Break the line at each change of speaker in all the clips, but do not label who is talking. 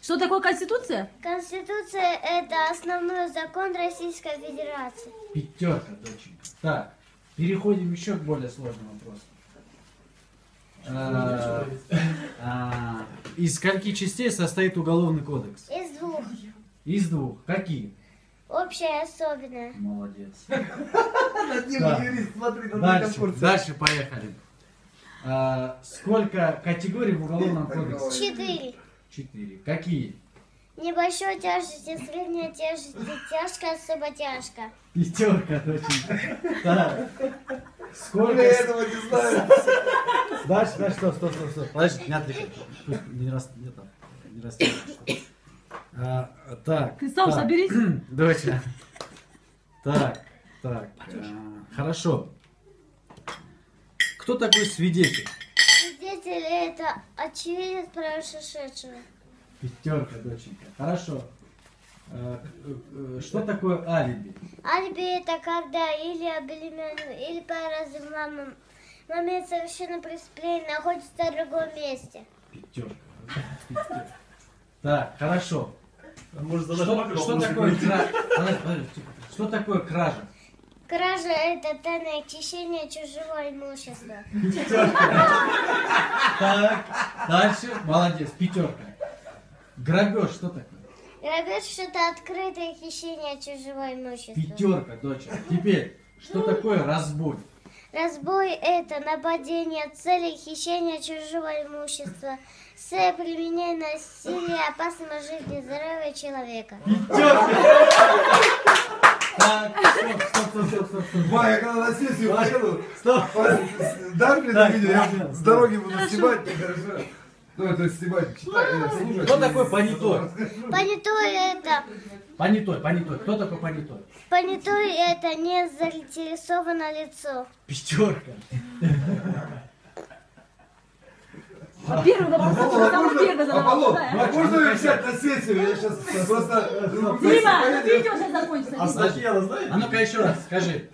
Что такое Конституция?
Конституция – это основной закон Российской Федерации.
Пятерка, доченька. Так, переходим еще к более сложным вопросам. Из скольки частей состоит Уголовный кодекс?
Из двух.
Из двух. Какие?
Общая и особенная.
Молодец.
Дима, юрист, смотри,
Дальше поехали. Сколько категорий в Уголовном кодексе?
4.
4. Какие?
Небольшой тяжести, средняя тяжести, тяжкая, особо тяжкая.
Пятерка, точно. Так. Сколько...
Я этого не знаю.
Дальше, стоп. Подожди, не отвлекай. Пусть не растет. Так.
Ты сам соберись.
Доча. Так. Хорошо. Кто такой свидетель?
Свидетель – это очевидец произошедшего.
Пятерка, доченька. Хорошо. Что такое алиби?
Алиби – это когда или обелимент, или по разным момент совершенно преступления находится в другом месте.
Пятерка. Так, хорошо.
Может,
Что такое кража? Что такое кража?
Кража – это тайное хищение чужого имущества.
Так, дальше. Молодец, пятерка. Грабеж, что такое?
Грабеж – это открытое хищение чужого имущества.
Пятерка, доча. Теперь, что такое разбой?
Разбой – это нападение, цели хищения чужого имущества с применением насилия, опасного жизни и здоровья человека.
Так, стоп.
Ва, я когда на сессию поеду,
Стоп.
дай мне это видео, я
Так,
с дороги буду снимать, хорошо? Ну, это снимать, читать, слушать.
Кто такой понятой?
Понятой – это…
Понятой. Кто такой понятой?
Понятой – это не заинтересованное лицо.
Пятерка.
Первый вопрос, который самый первый задавал.
Аполлон,
Да.
можно решать на сессию? Я сейчас просто...
Дима, видео сейчас закончится.
А
Дима.
Татьяна, знаете?
А ну-ка еще раз скажи.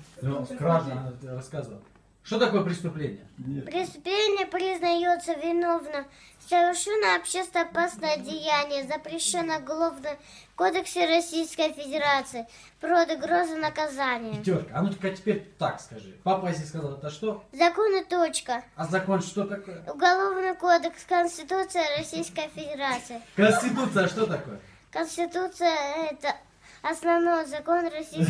Кража, она рассказывала. Что такое преступление?
Преступление признается виновным. Совершено общественно опасное деяние, запрещено в Уголовном кодексе Российской Федерации под угрозой наказания.
Пятерка. А ну-ка теперь так скажи. Папа, если сказал, это что?
Закон и точка.
А закон что такое?
Уголовный кодекс, Конституция Российской Федерации.
Конституция что такое?
Конституция – это основной закон Российской